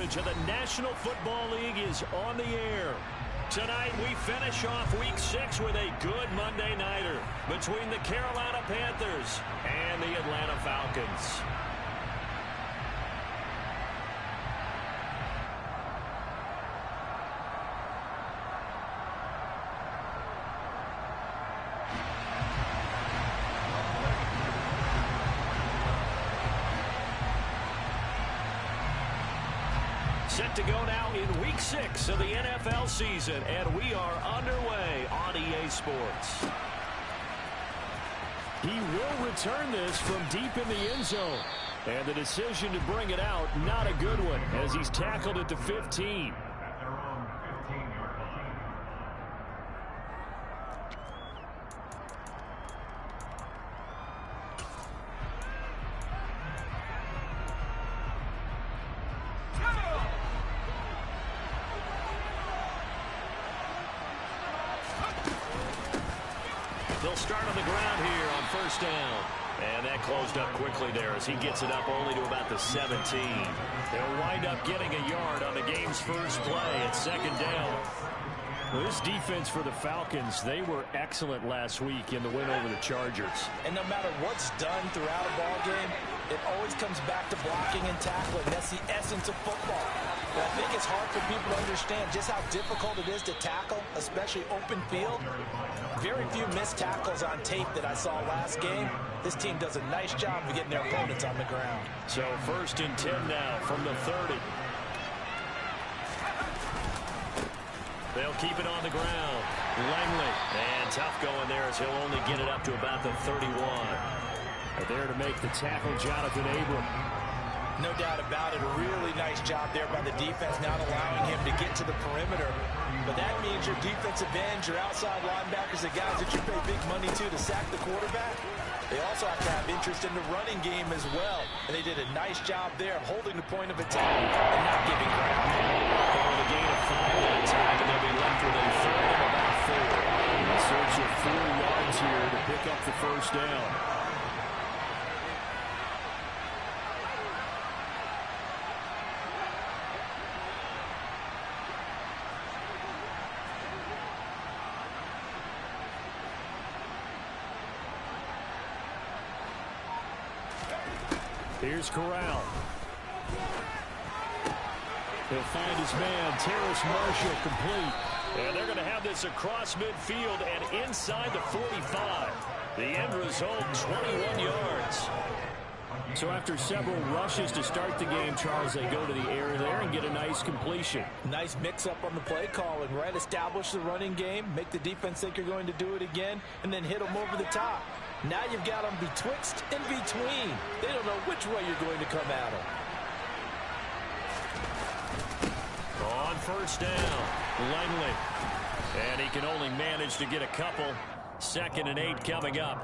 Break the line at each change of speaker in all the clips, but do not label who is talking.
coverage of the National Football League is on the air. Tonight, we finish off Week 6 with a good Monday nighter between the Carolina Panthers and the Atlanta Falcons. Set to go now in Week 6 of the NFL season, and we are underway on EA Sports. He will return this from deep in the end zone. And the decision to bring it out, not a good one, as he's tackled at the 15. They'll start on the ground here on first down. And that closed up quickly there as he gets it up only to about the 17. They'll wind up getting a yard on the game's first play at second down. Well, this defense for the Falcons, they were excellent last week in the win over the Chargers.
And no matter what's done throughout a ball game, it always comes back to blocking and tackling. That's the essence of football. But I think it's hard for people to understand just how difficult it is to tackle, especially open field. Very few missed tackles on tape that I saw last game. This team does a nice job of getting their opponents on the ground.
So first and 10 now from the 30. They'll keep it on the ground. Langley, and tough going there as he'll only get it up to about the 31. They're there to make the tackle, Jonathan Abram.
No doubt about it. A really nice job there by the defense, not allowing him to get to the perimeter. But that means your defensive ends, your outside linebackers, the guys that you pay big money to sack the quarterback, they also have to have interest in the running game as well. And they did a nice job there of holding the point of attack and not giving ground.
Calling a gain of 5 that time, and they'll be left with a third and about 4. In search of 4 yards here to pick up the first down. Here's Corral. He'll find his man, Terrace Marshall, complete. And they're going to have this across midfield and inside the 45. The end result, 21 yards. So after several rushes to start the game, Charles, they go to the air there and get a nice completion.
Nice mix-up on the play calling, right? Establish the running game, make the defense think you're going to do it again, and then hit them over the top. Now you've got them betwixt and between. They don't know which way you're going to come at them.
On first down, Langley. And he can only manage to get a couple. 2nd and 8 coming up.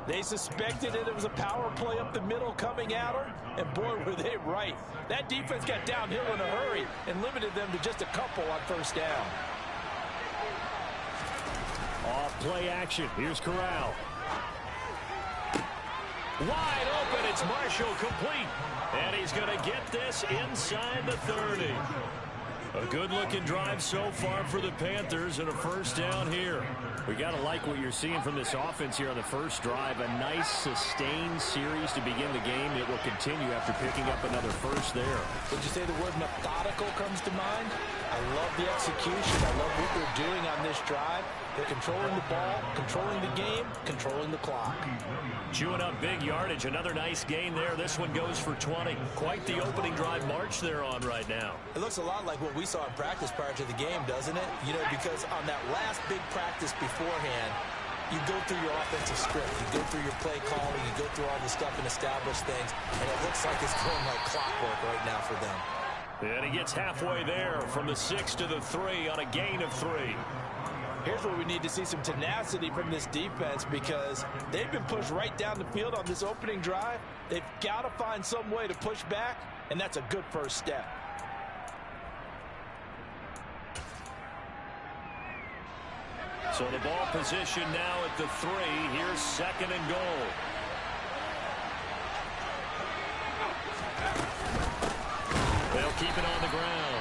They suspected it was a power play up the middle coming at them, and boy, were they right. That defense got downhill in a hurry and limited them to just a couple on first down.
Off play action. Here's Corral. Wide open. It's Marshall, complete. And he's going to get this inside the 30. A good-looking drive so far for the Panthers and a first down here. We got to like what you're seeing from this offense here on the first drive. A nice, sustained series to begin the game. It will continue after picking up another first there.
Would you say the word methodical comes to mind? I love the execution. I love what they're doing on this drive. They're controlling the ball, controlling the game, controlling the clock.
Chewing up big yardage. Another nice gain there. This one goes for 20. Quite the opening drive march they're on right now.
It looks a lot like what we saw in practice prior to the game, doesn't it? You know, because on that last big practice beforehand, you go through your offensive script. You go through your play calling. You go through all the stuff and establish things. And it looks like it's going like clockwork right now for them.
And he gets halfway there from the 6 to the 3 on a gain of 3.
Here's where we need to see some tenacity from this defense because they've been pushed right down the field on this opening drive. They've got to find some way to push back, and that's a good first step.
So the ball position now at the 3. Here's 2nd and goal. They'll keep it on the ground.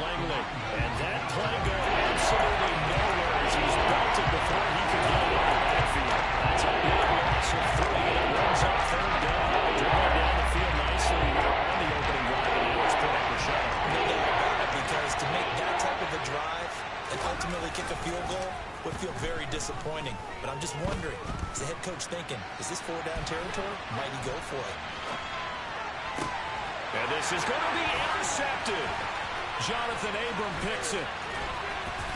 Langley. And that play going absolutely nowhere as he's belted before he could get it in the backfield. That's a big loss of 3, and it runs up third down. Dribbling down the field nicely here on the opening drive, and now it's put up a shot.
No doubt about it, because to make that type of a drive and ultimately kick a field goal would feel very disappointing. But I'm just wondering, is the head coach thinking, is this 4-down territory? Might he go for it?
And this is going to be intercepted. Jonathan Abram picks it.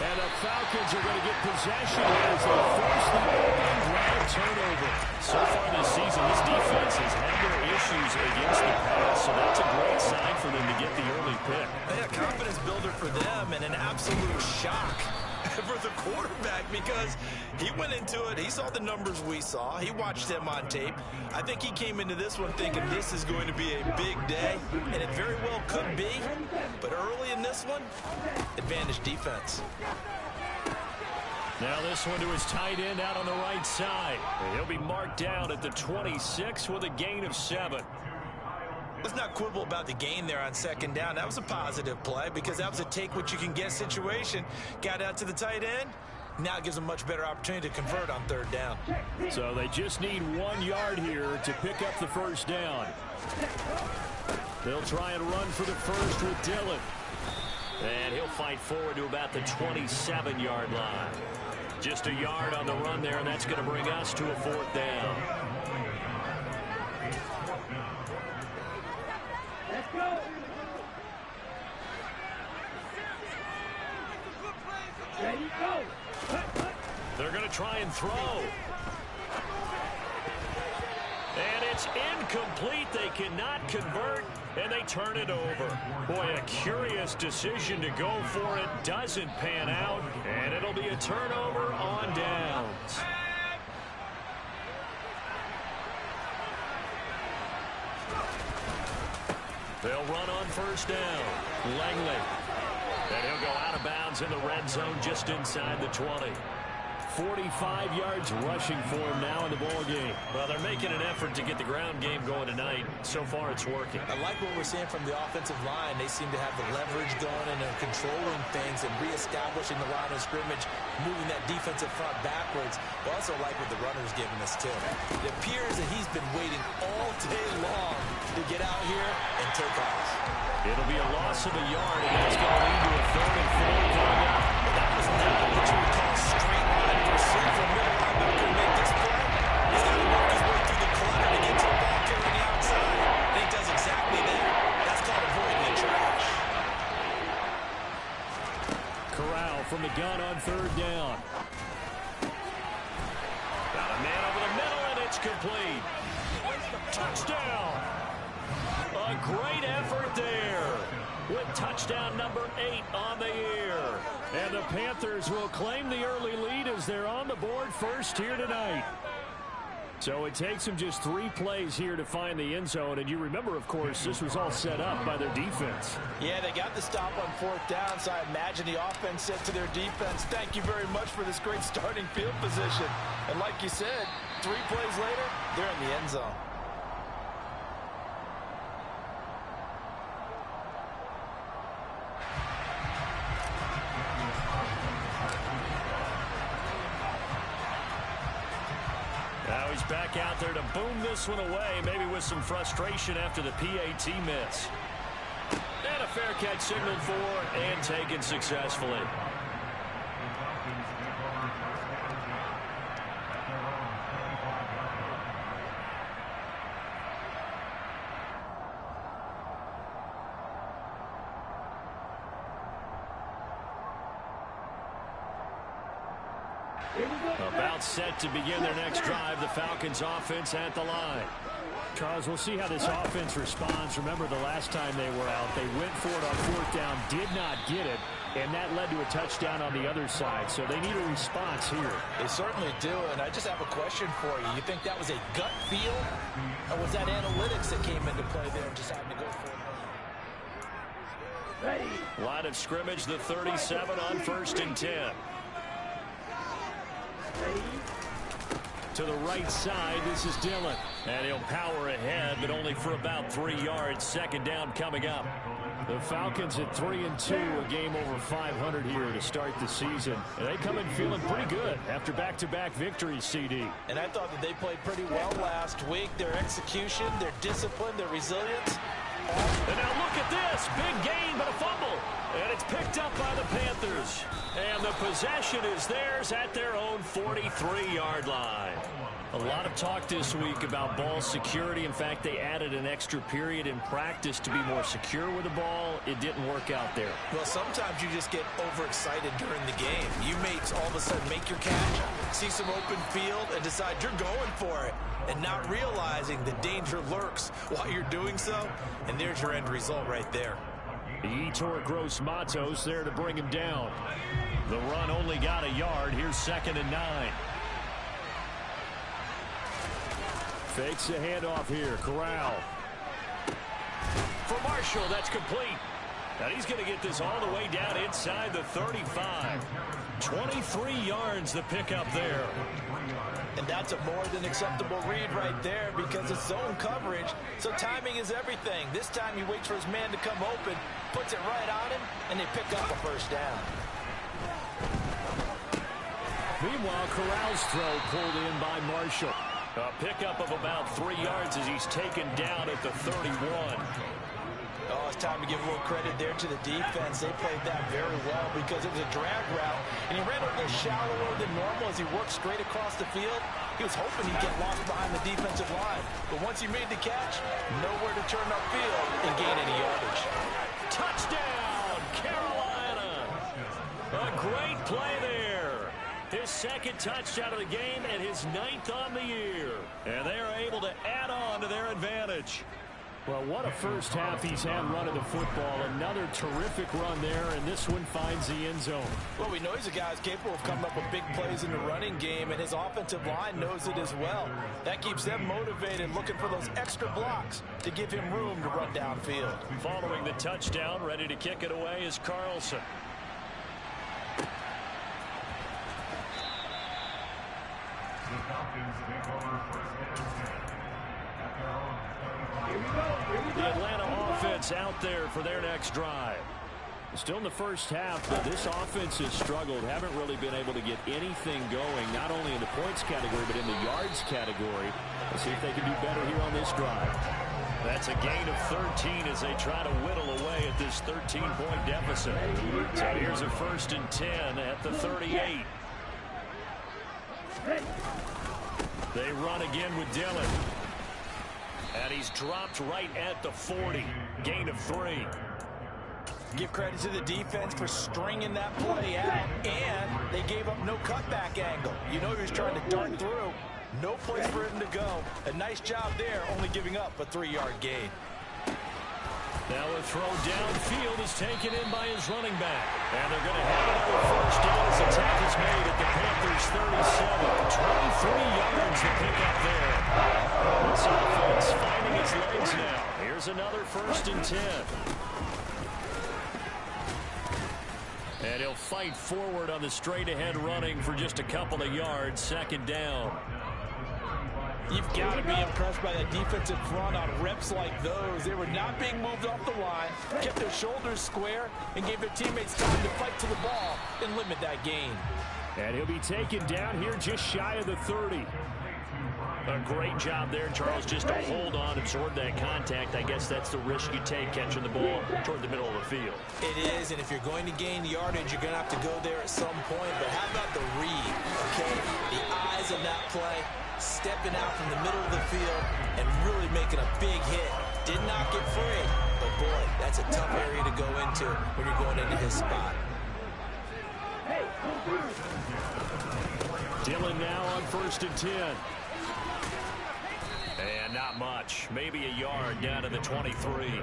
And the Falcons are going to get possession as they force the opening drive turnover. So far this season, this defense has had their issues against the pass, so that's a great sign for them to get the early pick.
A confidence builder for them, and an absolute shock for the quarterback, because he went into it, he saw the numbers we saw, he watched them on tape. I think he came into this one thinking this is going to be a big day, and it very well could be, but early in this one, advantage defense.
Now this one to his tight end out on the right side. He'll be marked down at the 26 with a gain of 7.
Let's not quibble about the gain there on second down. That was a positive play because that was a take-what-you-can-get situation. Got out to the tight end. Now it gives them a much better opportunity to convert on third down.
So they just need 1 yard here to pick up the first down. They'll try and run for the first with Dillon. And he'll fight forward to about the 27-yard line. Just a yard on the run there, and that's going to bring us to a 4th down. They're going to try and throw. And it's incomplete. They cannot convert, and they turn it over. Boy, a curious decision to go for it. Doesn't pan out, and it'll be a turnover on downs. They'll run on first down. Langley. And he'll go out of bounds in the red zone just inside the 20. 45 yards rushing for him now in the ball game. Well, they're making an effort to get the ground game going tonight. So far, it's working.
I like what we're seeing from the offensive line. They seem to have the leverage going, and they're controlling things and reestablishing the line of scrimmage, moving that defensive front backwards. I also like what the runner's giving us, too. It appears that he's been waiting all day long to get out here and take off.
It'll be a loss of a yard, and that's going to lead to a 3rd and 4 coming up.
That was not what you would call straight line pursuit from middle linebacker to make this play. He's got to work his way through the clutter to get to the ball carrier on the outside. And he does exactly that. That's called avoiding the trash.
Corral from the gun on 3rd down. Got a man over the middle, and it's complete. Touchdown. A great effort there with touchdown number 8 on the year. And the Panthers will claim the early lead as they're on the board first here tonight. So it takes them just 3 plays here to find the end zone. And you remember, of course, this was all set up by their defense.
Yeah, they got the stop on 4th down, so I imagine the offense said to their defense, thank you very much for this great starting field position. And like you said, 3 plays later, they're in the end zone.
Now he's back out there to boom this one away, maybe with some frustration after the PAT miss. And a fair catch signaled for and taken successfully. About set to begin their next drive, the Falcons offense at the line.
Charles, we'll see how this offense responds. Remember the last time they were out, they went for it on 4th down, did not get it, and that led to a touchdown on the other side. So they need a response here.
They certainly do, and I just have a question for you. You think that was a gut feel, or was that analytics that came into play there and decided to go for it?
Line of scrimmage, the 37 on 1st and 10. To the right side, this is Dillon. And he'll power ahead, but only for about 3 yards. 2nd down coming up.
The Falcons at 3-2, a game over 500 here to start the season. And they come in feeling pretty good after back-to-back victories, CD.
And I thought that they played pretty well last week. Their execution, their discipline, their resilience.
And now look at this. Big gain, but a fumble. And it's picked up by the Panthers. And the possession is theirs at their own 43-yard line. A lot of talk this week about ball security. In fact, they added an extra period in practice to be more secure with the ball. It didn't work out there.
Well, sometimes you just get overexcited during the game. You may all of a sudden make your catch, see some open field, and decide you're going for it, and not realizing the danger lurks while you're doing so. And there's your end result right there.
The Etor Gross Matos there to bring him down. The run only got a yard. Here's 2nd and 9. Fakes the handoff here. Corral.
For Marshall, that's complete. And he's going to get this all the way down inside the 35. 23 yards the pickup there.
And that's a more than acceptable read right there because it's zone coverage, so timing is everything. This time he waits for his man to come open, puts it right on him, and they pick up a first down.
Meanwhile, Corral's throw pulled in by Marshall.
A pickup of about 3 yards as he's taken down at the 31.
Oh, it's time to give a little credit there to the defense. They played that very well because it was a drag route, and he ran a little shallower than normal as he worked straight across the field. He was hoping he'd get lost behind the defensive line, but once he made the catch, nowhere to turn upfield and gain any yardage.
Touchdown, Carolina! A great play there. His 2nd touchdown of the game and his 9th on the year. And they are able to add on to their advantage.
Well, what a first half he's had running the football. Another terrific run there, and this one finds the end zone.
Well, we know he's a guy who's capable of coming up with big plays in the running game, and his offensive line knows it as well. That keeps them motivated, looking for those extra blocks to give him room to run downfield.
Following the touchdown, ready to kick it away is Carlson.
The Atlanta offense out there for their next drive. Still in the first half, but this offense has struggled. Haven't really been able to get anything going, not only in the points category, but in the yards category. Let's see if they can do better here on this drive.
That's a gain of 13 as they try to whittle away at this 13-point deficit. So here's a 1st and 10 at the 38. They run again with Dillon. And he's dropped right at the 40. Gain of 3.
Give credit to the defense for stringing that play out, and they gave up no cutback angle. You know he was trying to dart through. No place for him to go. A nice job there, only giving up a 3-yard gain.
Now a throw downfield is taken in by his running back. And they're going to have another first down as the tackle is made at the Panthers' 37. 23 yards to pick up there. This offense finding its legs now. Here's another 1st and 10. And he'll fight forward on the straight-ahead running for just a couple of yards. 2nd down.
You've got to be impressed by that defensive front on reps like those. They were not being moved off the line, kept their shoulders square, and gave their teammates time to fight to the ball and limit that gain.
And he'll be taken down here just shy of the 30.
A great job there, Charles, just to hold on, absorb that contact. I guess that's the risk you take catching the ball toward the middle of the field.
It is, and if you're going to gain yardage, you're going to have to go there at some point. But how about the read, okay? The eyes of that play, stepping out from the middle of the field and really making a big hit. Did not get free, but boy, that's a tough area to go into when you're going into his spot.
Dillon now on 1st and 10.
And not much. Maybe a yard down to the 23.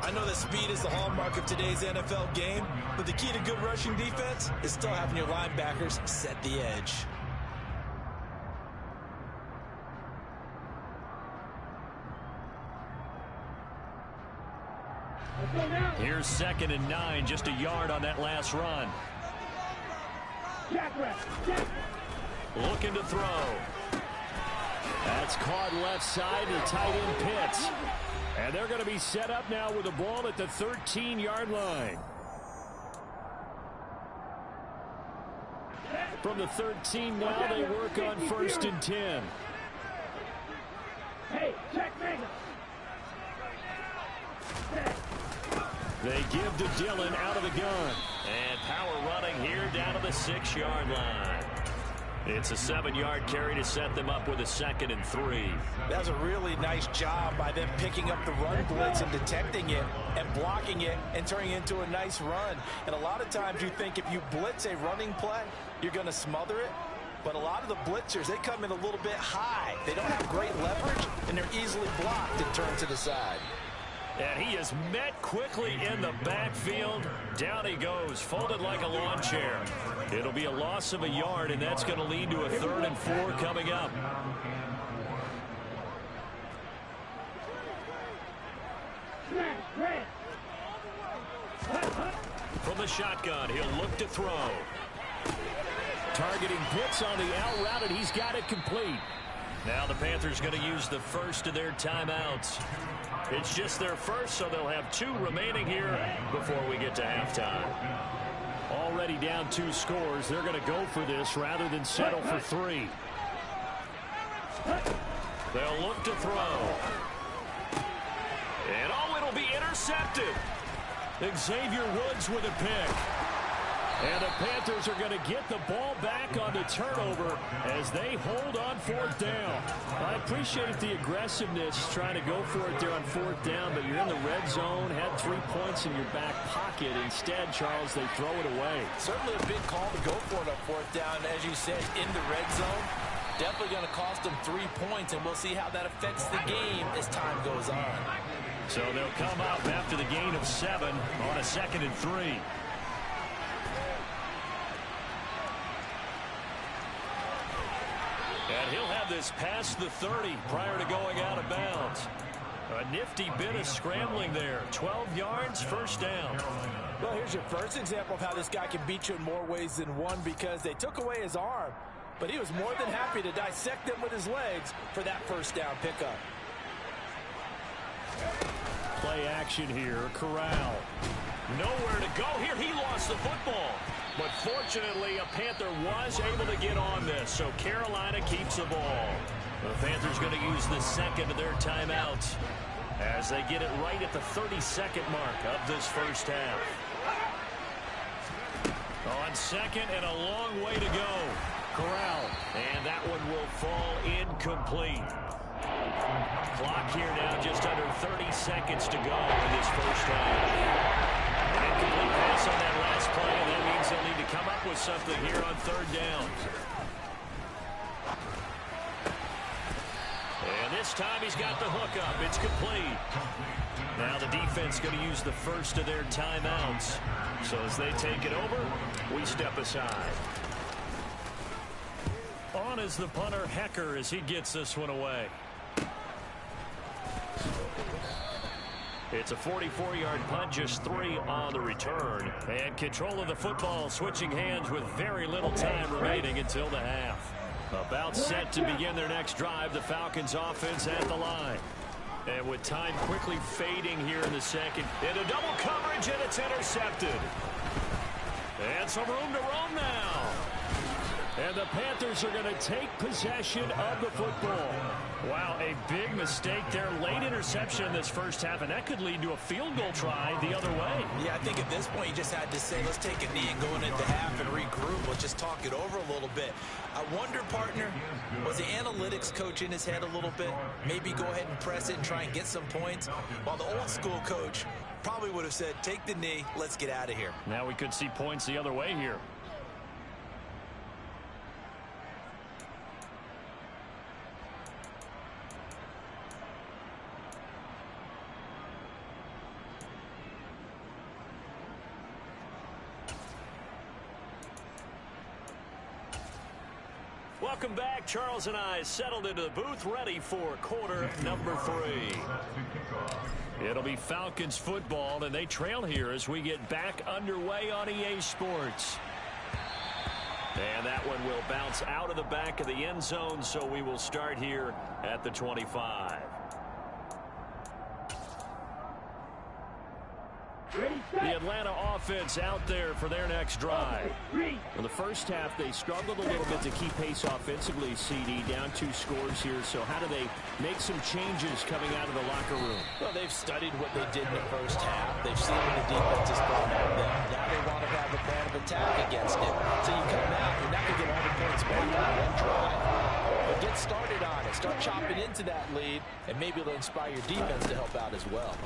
I know that speed is the hallmark of today's NFL game, but the key to good rushing defense is still having your linebackers set the edge.
Here's 2nd and 9, just a yard on that last run. Looking to throw.
That's caught left side to tight end Pitts.
And they're going to be set up now with the ball at the 13-yard line. From the 13 now, they work on 1st and 10.
Hey, check me.
They give to Dillon out of the gun. And power running here down to the 6-yard line. It's a 7-yard carry to set them up with a 2nd and 3.
That's a really nice job by them picking up the run blitz and detecting it and blocking it and turning it into a nice run. And a lot of times you think if you blitz a running play, you're going to smother it. But a lot of the blitzers, they come in a little bit high. They don't have great leverage, and they're easily blocked and turned to the side.
And he is met quickly in the backfield. Down he goes, folded like a lawn chair. It'll be a loss of a yard, and that's going to lead to a 3rd and 4 coming up. From the shotgun, he'll look to throw. Targeting blitz on the out route, and he's got it complete. Now the Panthers going to use the first of their timeouts. It's just their first, so they'll have 2 remaining here before we get to halftime. Already down 2 scores. They're going to go for this rather than settle for 3. They'll look to throw. And oh, it'll be intercepted. Xavier Woods with a pick. And the Panthers are going to get the ball back on the turnover as they hold on 4th down. I appreciate the aggressiveness trying to go for it there on 4th down, but you're in the red zone, had 3 points in your back pocket. Instead, Charles, they throw it away.
Certainly a big call to go for it on 4th down. As you said, in the red zone, definitely going to cost them 3 points, and we'll see how that affects the game as time goes on.
So they'll come up after the gain of 7 on a 2nd and 3. And he'll have this past the 30 prior to going out of bounds. A nifty bit of scrambling there. 12 yards, 1st down.
Well, here's your first example of how this guy can beat you in more ways than one, because they took away his arm, but he was more than happy to dissect them with his legs for that 1st down pickup.
Play action here. Corral. Nowhere to go here. He lost the football. But fortunately, a Panther was able to get on this, so Carolina keeps the ball. The Panthers going to use the 2nd of their timeouts as they get it right at the 32nd mark of this 1st half. On 2nd and a long way to go. Corral. And that one will fall incomplete. Clock here now, just under 30 seconds to go in this 1st half. An incomplete pass on that last play, and that means they'll need to come up with something here on 3rd down. And this time he's got the hook up. It's complete. Now the defense going to use the 1st of their timeouts. So as they take it over, we step aside. On is the punter, Hecker, as he gets this one away. It's a 44-yard punt, just 3 on the return. And control of the football, switching hands with very little time remaining until the half. About set to begin their next drive, the Falcons offense at the line. And with time quickly fading here in the 2nd, into double coverage, and it's intercepted. And some room to roam now. And the Panthers are going to take possession of the football. Wow, a big mistake there. Late interception in this 1st half, and that could lead to a field goal try the other way.
Yeah, I think at this point you just had to say, let's take a knee and go into half and regroup. Let's just talk it over a little bit. I wonder, partner, was the analytics coach in his head a little bit? Maybe go ahead and press it and try and get some points? While the old school coach probably would have said, take the knee, let's get out of here.
Now we could see points the other way here. Welcome back. Charles and I settled into the booth, ready for quarter number 3. It'll be Falcons football, and they trail here as we get back underway on EA Sports. And that one will bounce out of the back of the end zone, so we will start here at the 25. The Atlanta offense out there for their next drive. In the first half, they struggled a little bit to keep pace offensively, CD, down 2 scores here. So how do they make some changes coming out of the locker room?
Well, they've studied what they did in the first half. They've seen what the defense has thrown at them. Now they want to have a plan of attack against it. So you come out, you're not going to get all the points back on one drive. But get started on it. Start chopping into that lead, and maybe it'll inspire your defense to help out as well.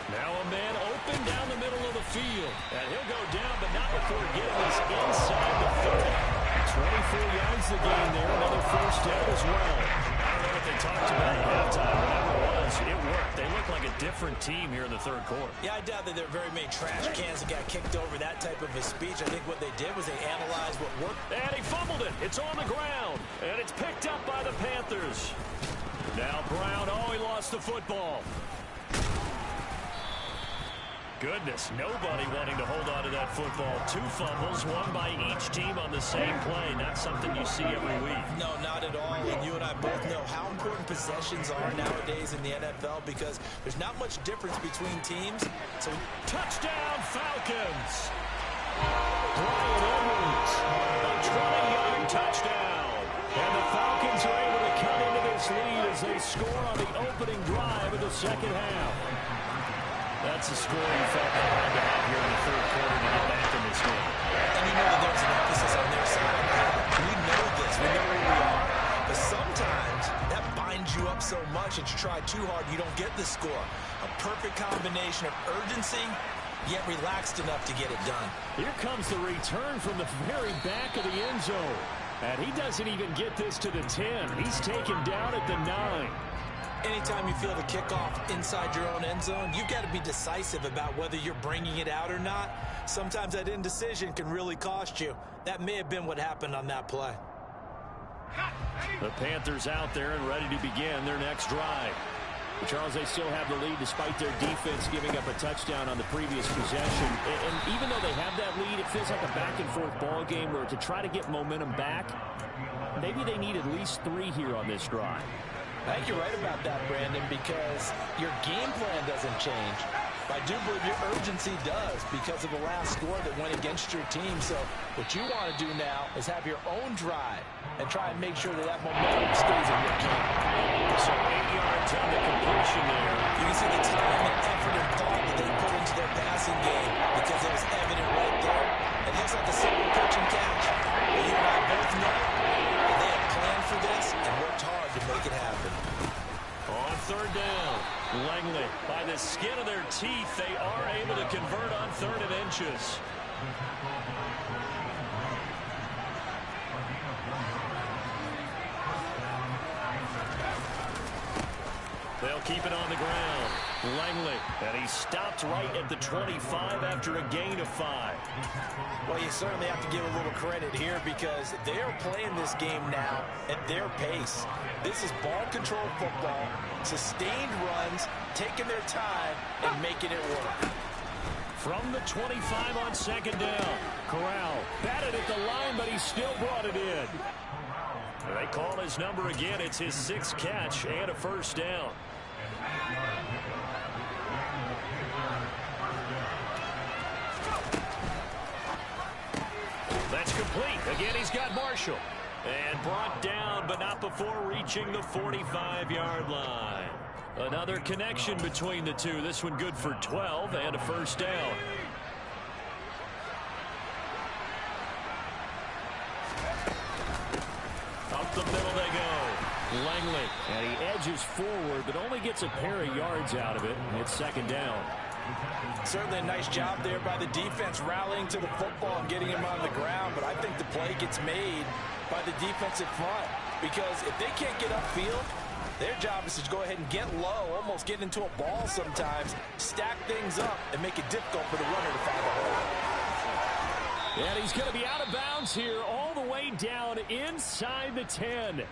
Now a man open down the middle of the field. And he'll go down, but not before getting us inside the 30. 24 yards to gain there. Another first down as well. I don't know what they talked about at halftime. Whatever it was, it worked. They look like a different team here in the third quarter.
Yeah, I doubt that there are very many trash cans that got kicked over that type of a speech. I think what they did was they analyzed what worked.
And he fumbled it. It's on the ground. And it's picked up by the Panthers. Now Brown, he lost the football. Goodness, nobody wanting to hold on to that football. 2 fumbles, one by each team on the same play. Not something you see every week.
No, not at all. And you and I both know how important possessions are nowadays in the NFL because there's not much difference between teams. So
touchdown, Falcons! Brian Edwards, a 20-yard touchdown. And the Falcons are able to cut into this lead as they score on the opening drive of the second half. That's a score you felt they had to have here in the third quarter to get back in this game.
And you know that there's an emphasis on their side. We know this. We know where we are. But sometimes that binds you up so much that you try too hard, you don't get the score. A perfect combination of urgency, yet relaxed enough to get it done.
Here comes the return from the very back of the end zone. And he doesn't even get this to the 10. He's taken down at the 9.
Anytime you feel the kickoff inside your own end zone, you've got to be decisive about whether you're bringing it out or not. Sometimes that indecision can really cost you. That may have been what happened on that play.
The Panthers out there and ready to begin their next drive. But Charles, they still have the lead despite their defense giving up a touchdown on the previous possession. And even though they have that lead, it feels like a back-and-forth ball game where to try to get momentum back, maybe they need at least 3 here on this drive.
I think you're right about that, Brandon, because your game plan doesn't change. But I do believe your urgency does because of the last score that went against your team. So what you want to do now is have your own drive and try and make sure that that momentum stays in your camp.
So 8 yards on the completion there.
You can see the time and effort and thought that they put into their passing game because it was evident right there. It looks like a simple pitch and catch. But you and I both know that they had planned for this and worked hard to make it happen.
On third down, Langley, by the skin of their teeth, they are able to convert on 3rd and inches. They'll keep it on the ground. Langley, and he stopped right at the 25 after a gain of 5.
Well, you certainly have to give a little credit here because they're playing this game now at their pace. This is ball control football, sustained runs, taking their time, and making it work.
From the 25 on 2nd down, Corral batted at the line, but he still brought it in. They call his number again. It's his 6th catch and a first down. That's complete. Again, he's got Marshall. And brought down, but not before reaching the 45-yard line. Another connection between the two. This one good for 12 and a first down. Up the middle they go. Langley, and he edges forward, but only gets a pair of yards out of it. It's 2nd down.
Certainly a nice job there by the defense rallying to the football and getting him on the ground, but I think the play gets made by the defensive front because if they can't get upfield, their job is to go ahead and get low, almost get into a ball sometimes, stack things up, and make it difficult for the runner to find a hole.
And he's going to be out of bounds here all the way down inside the 10.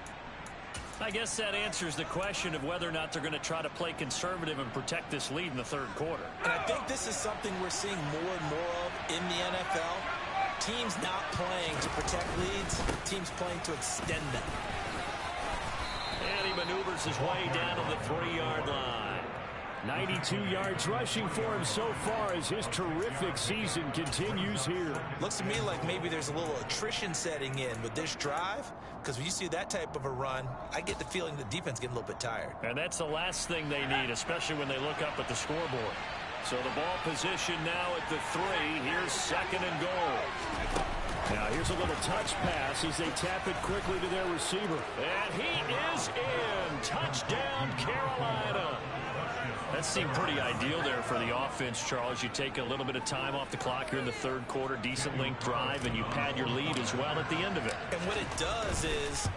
I guess that answers the question of whether or not they're going to try to play conservative and protect this lead in the 3rd quarter.
And I think this is something we're seeing more and more of in the NFL. Teams not playing to protect leads, teams playing to extend them.
And he maneuvers his way down to the 3-yard line.
92 yards rushing for him so far as his terrific season continues here.
Looks to me like maybe there's a little attrition setting in with this drive, because when you see that type of a run, I get the feeling the defense getting a little bit tired.
And that's the last thing they need, especially when they look up at the scoreboard. So the ball position now at the 3. Here's 2nd and goal. Now here's a little touch pass as they tap it quickly to their receiver. And he is in. Touchdown, Carolina. That seemed pretty ideal there for the offense, Charles. You take a little bit of time off the clock here in the 3rd quarter, decent length drive, and you pad your lead as well at the end of it.
And what it does is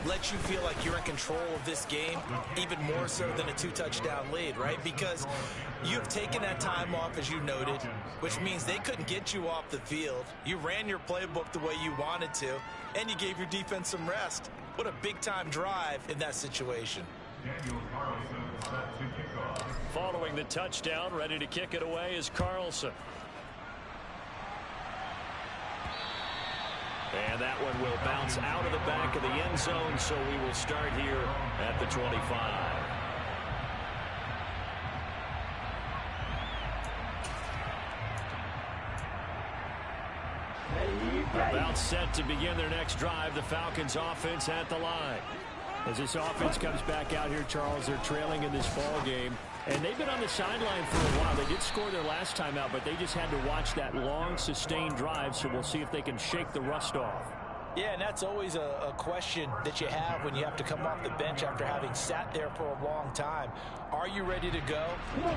let you feel like you're in control of this game, even more so than a 2-touchdown lead, right? Because you've taken that time off, as you noted, which means they couldn't get you off the field. You ran your playbook the way you wanted to, and you gave your defense some rest. What a big-time drive in that situation.
Following the touchdown, ready to kick it away is Carlson. And that one will bounce out of the back of the end zone, so we will start here at the 25. About set to begin their next drive, the Falcons offense at the line. As this offense comes back out here, Charles, they're trailing in this ball game. And they've been on the sideline for a while. They did score their last time out, but they just had to watch that long, sustained drive, so we'll see if they can shake the rust off.
Yeah, and that's always a question that you have when you have to come off the bench after having sat there for a long time. Are you ready to go?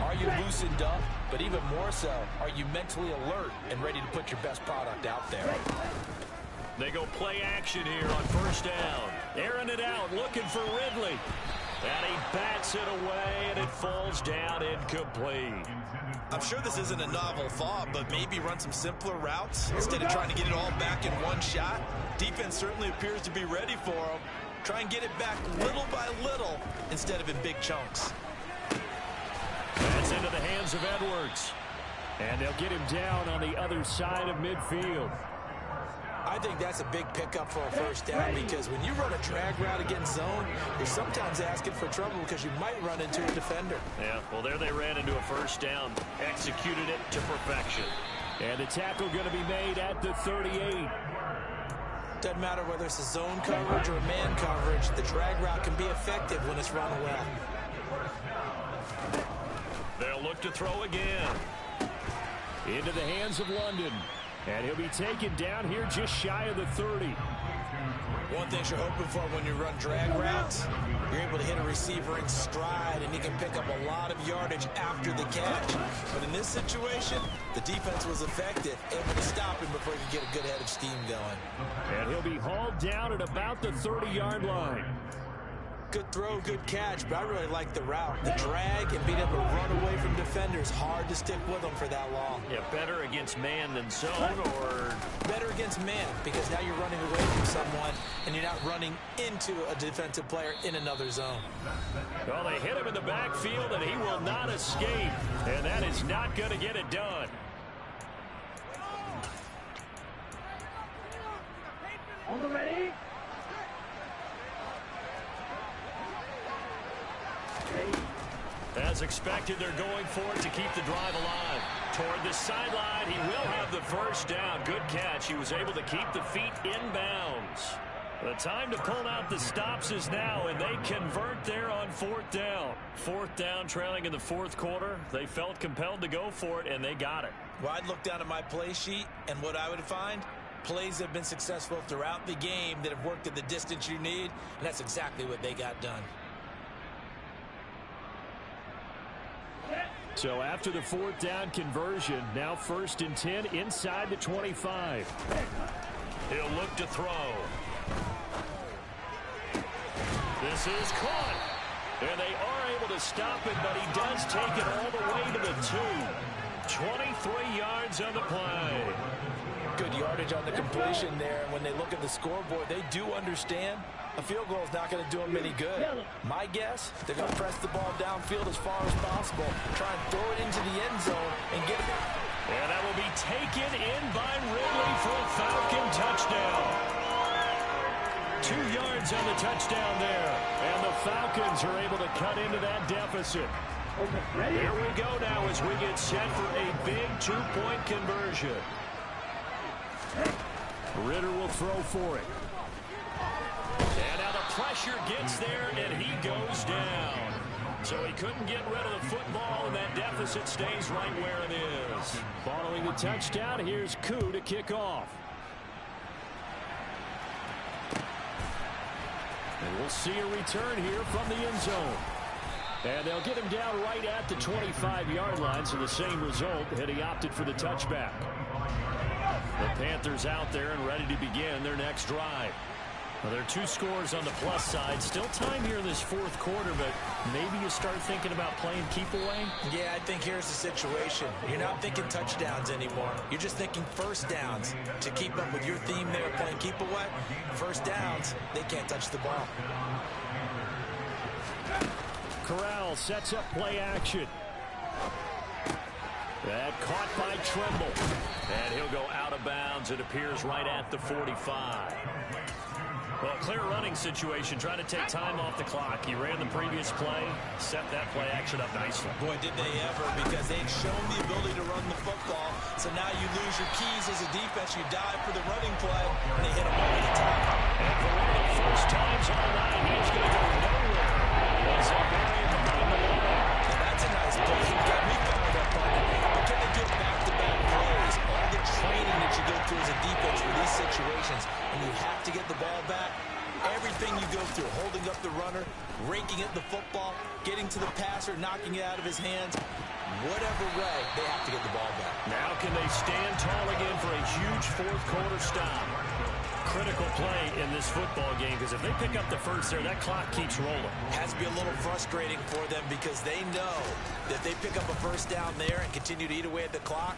Are you loosened up? But even more so, are you mentally alert and ready to put your best product out there?
They go play action here on 1st down. Airing it out, looking for Ridley. And he bats it away, and it falls down incomplete.
I'm sure this isn't a novel thought, but maybe run some simpler routes instead of trying to get it all back in one shot. Defense certainly appears to be ready for him. Try and get it back little by little instead of in big chunks.
That's into the hands of Edwards.
And they'll get him down on the other side of midfield.
I think that's a big pickup for a 1st down, because when you run a drag route against zone, you're sometimes asking for trouble because you might run into a defender.
Yeah, well, there they ran into a 1st down. Executed it to perfection.
And the tackle going to be made at the 38.
Doesn't matter whether it's a zone coverage or a man coverage, the drag route can be effective when it's run well.
They'll look to throw again.
Into the hands of London. And he'll be taken down here just shy of the 30.
One thing you're hoping for when you run drag routes, you're able to hit a receiver in stride, and he can pick up a lot of yardage after the catch. But in this situation, the defense was effective, able to stop him before he could get a good head of steam going.
And he'll be hauled down at about the 30-yard line.
Good throw, good catch, but I really like the route. The drag and being able to run away from defenders, hard to stick with them for that long.
Yeah, better against man than zone, or?
Better against man, because now you're running away from someone and you're not running into a defensive player in another zone.
Well, they hit him in the backfield, and he will not escape. And that is not going to get it done.
On the ready?
As expected, they're going for it to keep the drive alive. Toward the sideline, he will have the 1st down. Good catch. He was able to keep the feet in bounds. The time to pull out the stops is now, and they convert there on 4th down. 4th down, trailing in the 4th quarter. They felt compelled to go for it, and they got it.
Well, I'd look down at my play sheet, and what I would find, plays have been successful throughout the game that have worked at the distance you need, and that's exactly what they got done.
So after the 4th down conversion, now 1st and 10 inside the 25.
He'll look to throw. This is caught. And they are able to stop it, but he does take it all the way to the 2. 23 yards on the play.
Good yardage on the completion there. And when they look at the scoreboard, they do understand a field goal is not going to do them any good. My guess, they're going to press the ball downfield as far as possible, try and throw it into the end zone and get it.
And that will be taken in by Ridley for a Falcon touchdown. 2 yards on the touchdown there. And the Falcons are able to cut into that deficit. There we go now as we get set for a big two-point conversion. Ritter will throw for it. And now the pressure gets there, and he goes down. So he couldn't get rid of the football, and that deficit stays right where it is. Following the touchdown, here's Koo to kick off. And we'll see a return here from the end zone. And they'll get him down right at the 25-yard line, so the same result, and he opted for the touchback. The Panthers out there and ready to begin their next drive. Well, there are 2 scores on the plus side. Still time here in this fourth quarter, but maybe you start thinking about playing keep away?
Yeah, I think here's the situation. You're not thinking touchdowns anymore. You're just thinking first downs. To keep up with your theme there, playing keep away, first downs, they can't touch the ball.
Corral sets up play action. That caught by Tremble. And he'll go out of bounds. It appears right at the 45. Well, clear running situation, trying to take time off the clock. He ran the previous play, set that play action up nicely.
Boy, did they ever, because they'd shown the ability to run the football. So now you lose your keys as a defense. You dive for the running play, and they hit him over the top.
And for one of the first times all night, he's going to go nowhere. It's a Marion behind the line.
And that's a nice play. He got me fired up on it. But can they get back-to-back plays? All the training that you go through as a defense for these situations, and you have to get the ball back. Everything you go through, holding up the runner, raking at the football, getting to the passer, knocking it out of his hands. Whatever way, they have to get the ball back.
Now can they stand tall again for a huge fourth quarter stop? Critical play in this football game, because if they pick up the first there, that clock keeps rolling.
Has to be a little frustrating for them, because they know that if they pick up a first down there and continue to eat away at the clock,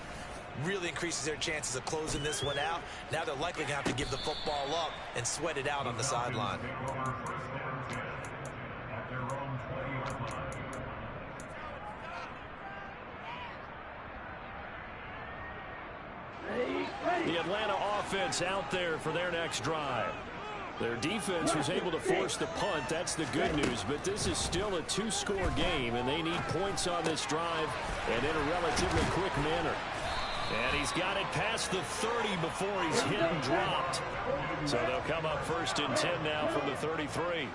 really increases their chances of closing this one out. Now they're likely going to have to give the football up and sweat it out on the sideline.
The Atlanta offense out there for their next drive. Their defense was able to force the punt. That's the good news. But this is still a 2-score game, and they need points on this drive and in a relatively quick manner. And he's got it past the 30 before he's hit and dropped. So they'll come up 1st and 10 now from the 33.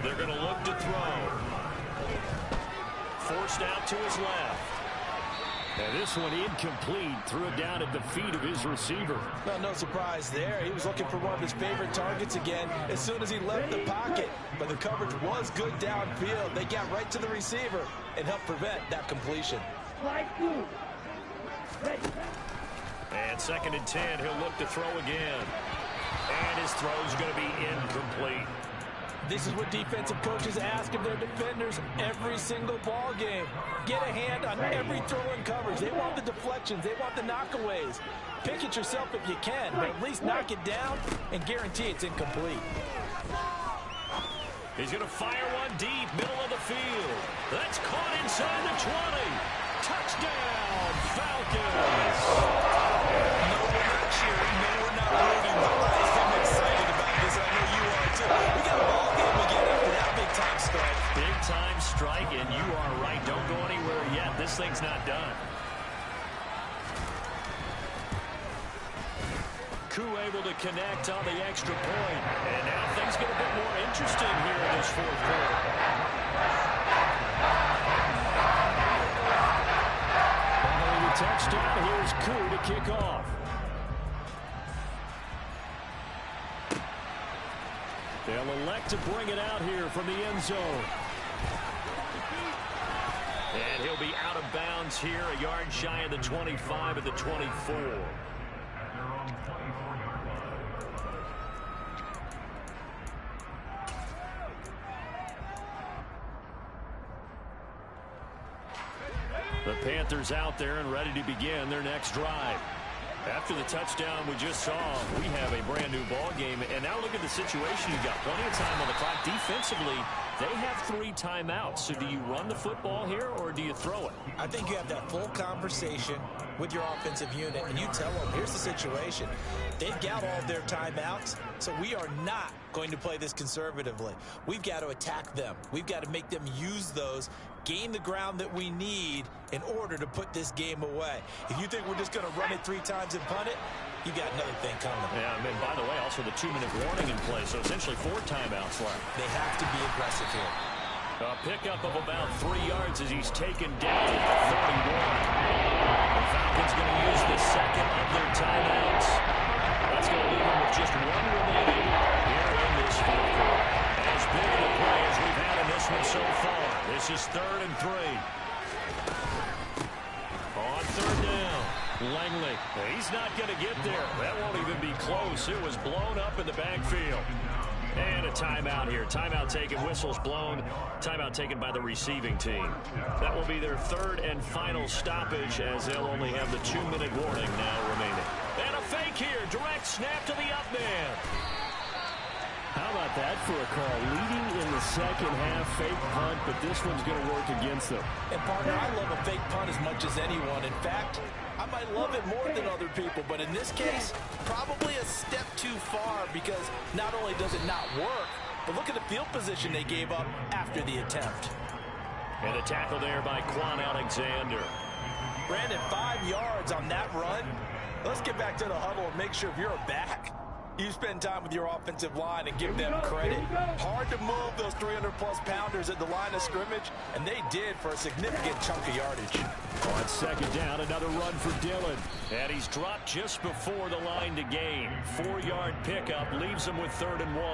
They're going to look to throw. Forced out to his left. And this one incomplete. Threw it down at the feet of his receiver.
Well, no surprise there. He was looking for one of his favorite targets again as soon as he left the pocket. But the coverage was good downfield. They got right to the receiver and helped prevent that completion.
And 2nd and 10, he'll look to throw again. And his throw's going to be incomplete.
This is what defensive coaches ask of their defenders every single ball game. Get a hand on every throw in coverage. They want the deflections. They want the knockaways. Pick it yourself if you can, but at least knock it down and guarantee it's incomplete.
He's going to fire one deep, middle of the field. That's caught inside the 20. Touchdown, Falcons.
No, we're not cheering. No, we're not rooting. But I am excited about this. I know you are too. We got a ball game again after that big-time strike.
Big-time strike, and you are right. Don't go anywhere yet. This thing's not done. Koo able to connect on the extra point. And now things get a bit more interesting here in this fourth quarter. Touchdown, here's Koo to kick off. They'll elect to bring it out here from the end zone. And he'll be out of bounds here, a yard shy of the 25 at the 24. The Panthers out there and ready to begin their next drive. After the touchdown we just saw, we have a brand new ball game. And now look at the situation. You've got plenty of time on the clock. Defensively, they have 3 timeouts. So do you run the football here or do you throw it?
I think you have that full conversation with your offensive unit, and you tell them, here's the situation. They've got all of their timeouts, so we are not going to play this conservatively. We've got to attack them. We've got to make them use those gain the ground that we need in order to put this game away. If you think we're just going to run it 3 times and punt it, you got another thing coming.
Yeah, and by the way, also the 2-minute warning in play, so essentially 4 timeouts left.
They have to be aggressive here.
A pickup of about 3 yards as he's taken down at the 31. The Falcons going to use the second of their timeouts. That's going to leave them with just 1 remaining here in this fourth quarter. As big of a play as we've had in this one so far. This is 3rd and 3. On 3rd down, Langley. He's not going to get there. That won't even be close. It was blown up in the backfield. And a timeout here. Timeout taken, whistles blown. Timeout taken by the receiving team. That will be their 3rd and final stoppage as they'll only have the 2-minute warning now remaining. And a fake here. Direct snap to the up man. How about that for a call? Leading in the second half, fake punt, but this one's going to work against them.
And, partner, I love a fake punt as much as anyone. In fact, I might love it more than other people, but in this case, probably a step too far because not only does it not work, but look at the field position they gave up after the attempt.
And a tackle there by Quan Alexander.
Brandon, 5 yards on that run. Let's get back to the huddle and make sure if you're a back, you spend time with your offensive line and give them credit. Hard to move those 300-plus pounders at the line of scrimmage, and they did for a significant chunk of yardage.
On 2nd down, another run for Dillon. And he's dropped just before the line to gain. 4-yard pickup leaves him with 3rd and 1.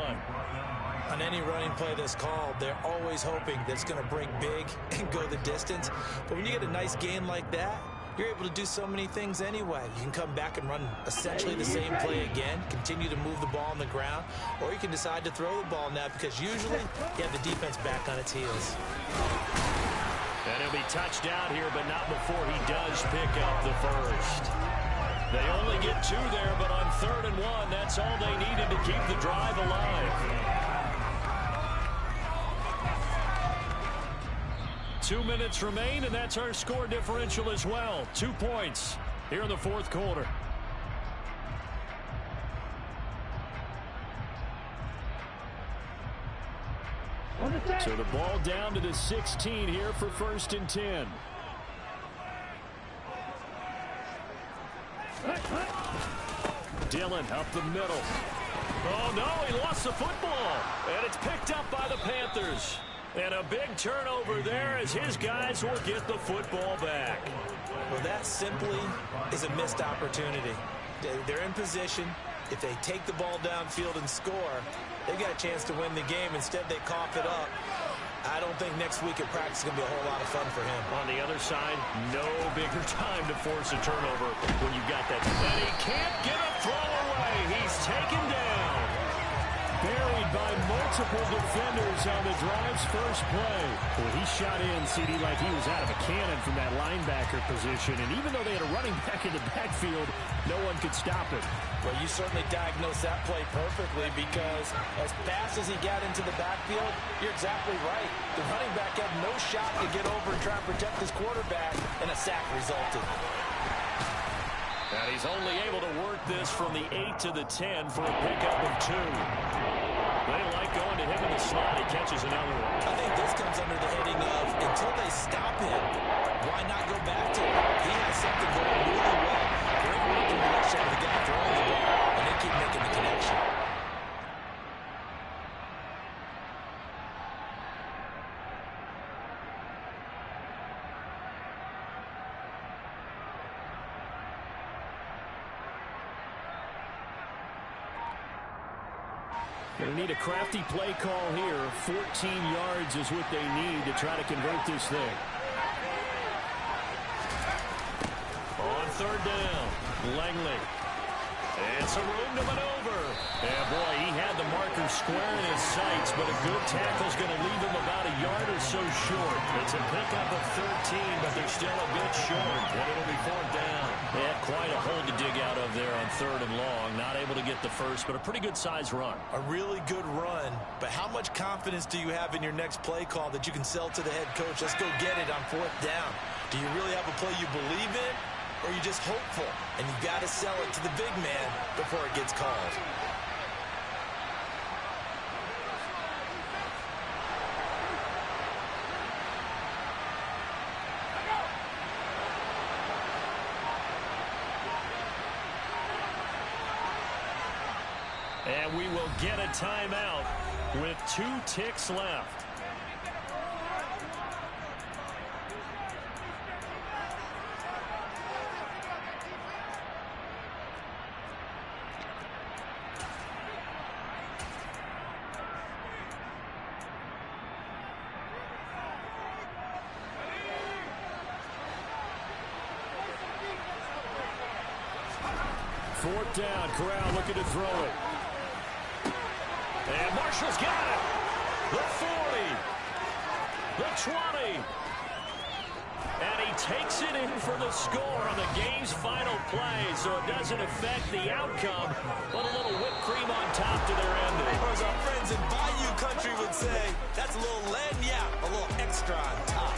On any running play that's called, they're always hoping that it's going to break big and go the distance. But when you get a nice gain like that, you're able to do so many things anyway. You can come back and run essentially the same play again, continue to move the ball on the ground, or you can decide to throw the ball now because usually you have the defense back on its heels.
And he'll be touched out here, but not before he does pick up the first. They only get 2 there, but on 3rd and 1, that's all they needed to keep the drive alive. 2 minutes remain, and that's our score differential as well. 2 points here in the 4th quarter. So the ball down to the 16 here for 1st and 10. Dillon up the middle. Oh, no, he lost the football. And it's picked up by the Panthers. And a big turnover there as his guys will get the football back.
Well, that simply is a missed opportunity. They're in position. If they take the ball downfield and score, they've got a chance to win the game. Instead, they cough it up. I don't think next week at practice is going to be a whole lot of fun for him.
On the other side, no bigger time to force a turnover when you've got that. And he can't get a throw away. He's taken down. Buried by multiple defenders on the drive's first play. Well, he shot in, CD, like he was out of a cannon from that linebacker position. And even though they had a running back in the backfield, no one could stop him.
Well, you certainly diagnosed that play perfectly because as fast as he got into the backfield, you're exactly right. The running back had no shot to get over and try and protect his quarterback, and a sack resulted.
And he's only able to work this from the 8 to the 10 for a pickup of 2. They like going to him in the slot. He catches another one.
I think this comes under the heading of until they stop him, why not go back to him? He has something going really well. Bring him up in the direction of the guy throwing the ball, and they keep making the connection.
Going to need a crafty play call here. 14 yards is what they need to try to convert this thing. On 3rd down, Langley. And some room to maneuver. And boy, he had the marker square in his sights, but a good tackle's going to leave him about a yard or so short. It's a pickup of 13, but they're still a bit short. And it'll be 4th down. They had quite a hole to dig out of there on 3rd and long. Not able to get the first, but a pretty good size run.
A really good run, but how much confidence do you have in your next play call that you can sell to the head coach? Let's go get it on 4th down. Do you really have a play you believe in, or are you just hopeful? And you got to sell it to the big man before it gets called.
And we will get a timeout with 2 ticks left. Fourth down, Corral looking to throw it. And Marshall's got it. The 40. The 20. And he takes it in for the score on the game's final play, so it doesn't affect the outcome, but a little whipped cream on top to their ending.
Or as our friends in Bayou Country would say, that's a little lagniappe, a little extra on top.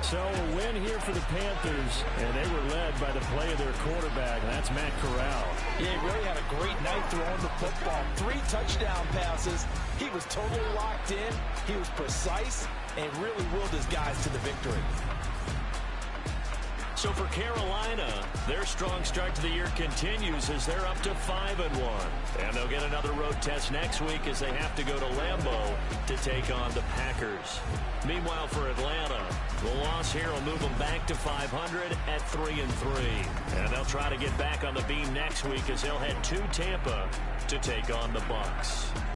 So a win here for the Panthers, and they were led by the play of their quarterback, and that's Matt Corral.
Yeah, he really had a great night throwing the football. 3 touchdown passes. He was totally locked in. He was precise and really willed his guys to the victory.
So for Carolina, their strong start to the year continues as they're up to 5-1. And they'll get another road test next week as they have to go to Lambeau to take on the Packers. Meanwhile, for Atlanta, the loss here will move them back to 500 at 3-3. And they'll try to get back on the beam next week as they'll head to Tampa to take on the Bucs.